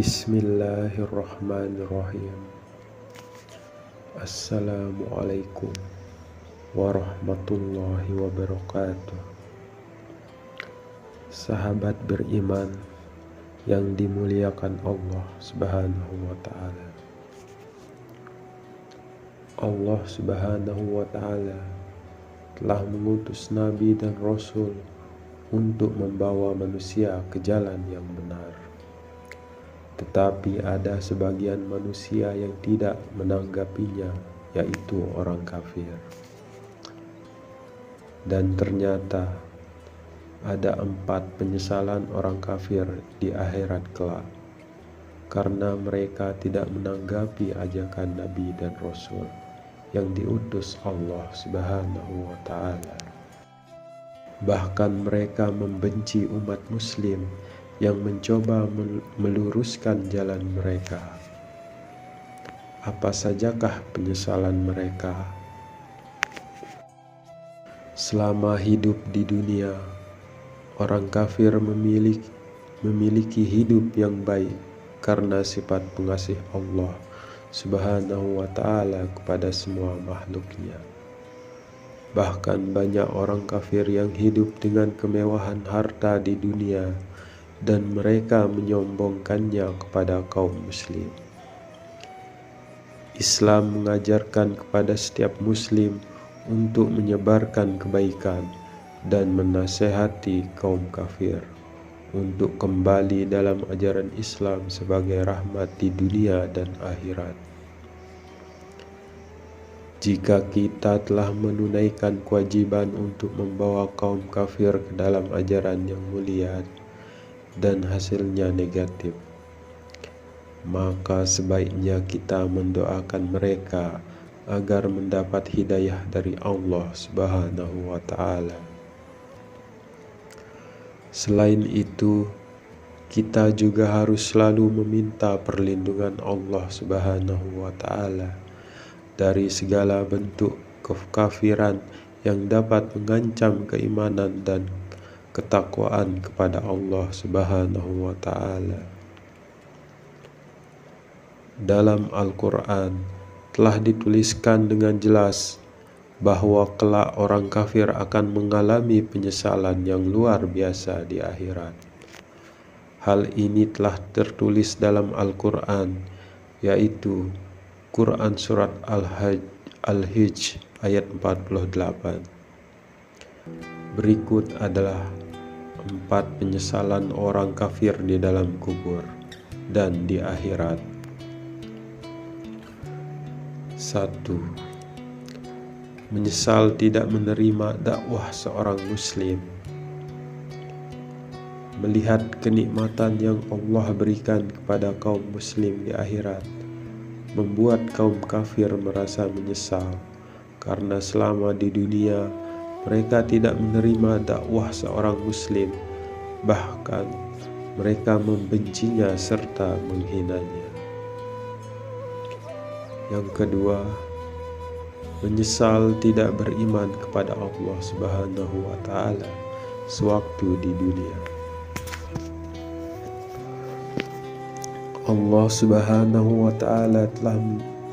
Bismillahirrahmanirrahim. Assalamualaikum warahmatullahi wabarakatuh. Sahabat beriman yang dimuliakan Allah Subhanahu wa ta'ala. Allah Subhanahu wa ta'ala telah mengutus Nabi dan Rasul untuk membawa manusia ke jalan yang benar. Tetapi ada sebagian manusia yang tidak menanggapinya, yaitu orang kafir. Dan ternyata ada 4 penyesalan orang kafir di akhirat kelak, karena mereka tidak menanggapi ajakan Nabi dan Rasul yang diutus Allah Subhanahu wa ta'ala. Bahkan mereka membenci umat muslim yang mencoba meluruskan jalan mereka. Apa sajakah penyesalan mereka? Selama hidup di dunia, orang kafir memiliki hidup yang baik karena sifat pengasih Allah Subhanahu wa ta'ala kepada semua makhluknya. Bahkan banyak orang kafir yang hidup dengan kemewahan harta di dunia dan mereka menyombongkannya kepada kaum muslim. Islam mengajarkan kepada setiap muslim untuk menyebarkan kebaikan dan menasehati kaum kafir untuk kembali dalam ajaran Islam sebagai rahmat di dunia dan akhirat. Jika kita telah menunaikan kewajiban untuk membawa kaum kafir ke dalam ajaran yang mulia dan hasilnya negatif, maka sebaiknya kita mendoakan mereka agar mendapat hidayah dari Allah Subhanahu wa ta'ala. Selain itu, kita juga harus selalu meminta perlindungan Allah Subhanahu wa ta'ala dari segala bentuk kekafiran yang dapat mengancam keimanan dan ketakwaan kepada Allah Subhanahu wa ta'ala. Dalam Al-Quran telah dituliskan dengan jelas bahwa kelak orang kafir akan mengalami penyesalan yang luar biasa di akhirat. Hal ini telah tertulis dalam Al-Quran, yaitu Quran Surat Al-Hijj ayat 48. Berikut adalah 4 penyesalan orang kafir di dalam kubur dan di akhirat. 1. Menyesal tidak menerima dakwah seorang muslim. Melihat kenikmatan yang Allah berikan kepada kaum muslim di akhirat membuat kaum kafir merasa menyesal karena selama di dunia mereka tidak menerima dakwah seorang muslim, bahkan mereka membencinya serta menghinanya. Yang kedua, menyesal tidak beriman kepada Allah Subhanahu wa ta'ala sewaktu di dunia. Allah Subhanahu wa ta'ala telah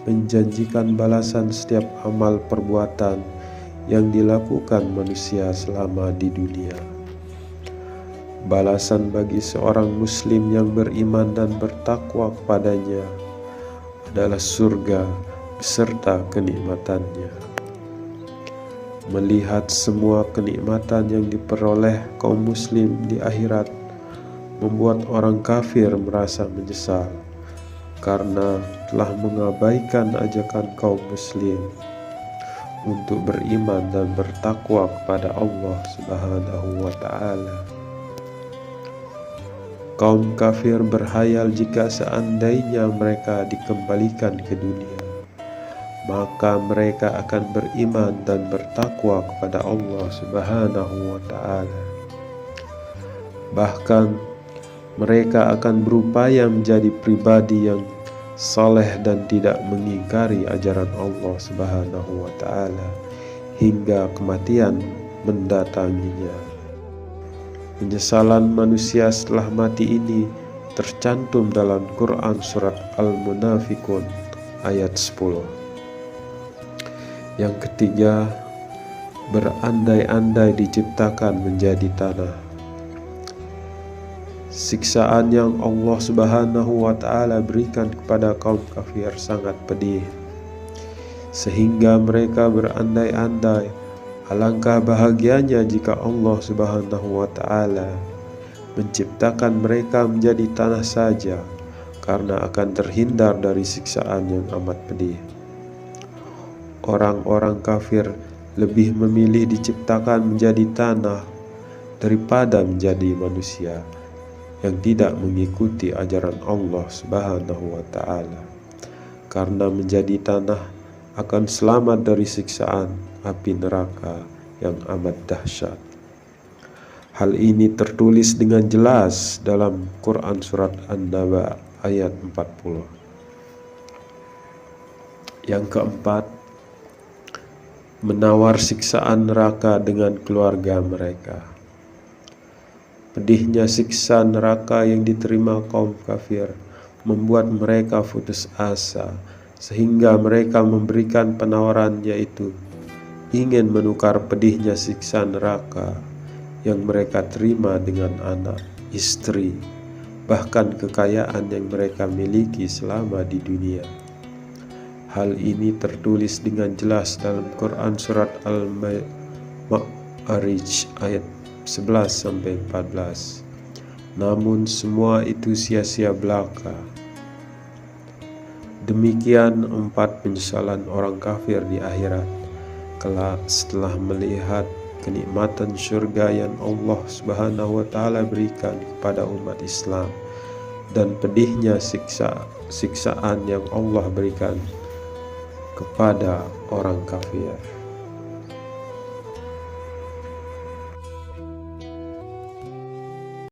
menjanjikan balasan setiap amal perbuatan yang dilakukan manusia selama di dunia. Balasan bagi seorang muslim yang beriman dan bertakwa kepadanya adalah surga beserta kenikmatannya. Melihat semua kenikmatan yang diperoleh kaum muslim di akhirat membuat orang kafir merasa menyesal karena telah mengabaikan ajakan kaum muslim untuk beriman dan bertakwa kepada Allah Subhanahu wa ta'ala. Kaum kafir berhayal jika seandainya mereka dikembalikan ke dunia, maka mereka akan beriman dan bertakwa kepada Allah Subhanahu wa ta'ala. Bahkan mereka akan berupaya menjadi pribadi yang saleh dan tidak mengingkari ajaran Allah Subhanahu wa ta'ala hingga kematian mendatanginya. Penyesalan manusia setelah mati ini tercantum dalam Quran surat Al-Munafikun ayat 10. Yang ketiga, berandai-andai diciptakan menjadi tanah. Siksaan yang Allah Subhanahu wa Ta'ala berikan kepada kaum kafir sangat pedih, sehingga mereka berandai-andai alangkah bahagianya jika Allah Subhanahu wa Ta'ala menciptakan mereka menjadi tanah saja, karena akan terhindar dari siksaan yang amat pedih. Orang-orang kafir lebih memilih diciptakan menjadi tanah daripada menjadi manusia yang tidak mengikuti ajaran Allah Subhanahu wa Ta'ala, karena menjadi tanah akan selamat dari siksaan api neraka yang amat dahsyat. Hal ini tertulis dengan jelas dalam Quran surat An-Naba ayat 40. Yang keempat, menawar siksaan neraka dengan keluarga mereka. Pedihnya siksa neraka yang diterima kaum kafir membuat mereka putus asa, sehingga mereka memberikan penawaran, yaitu ingin menukar pedihnya siksa neraka yang mereka terima dengan anak, istri, bahkan kekayaan yang mereka miliki selama di dunia. Hal ini tertulis dengan jelas dalam Quran surat Al-Ma'arij ayat 11-14. Namun semua itu sia-sia belaka. Demikian 4 penyesalan orang kafir di akhirat kelak setelah melihat kenikmatan surga yang Allah Subhanahu wa Ta'ala berikan kepada umat Islam, dan pedihnya siksaan yang Allah berikan kepada orang kafir.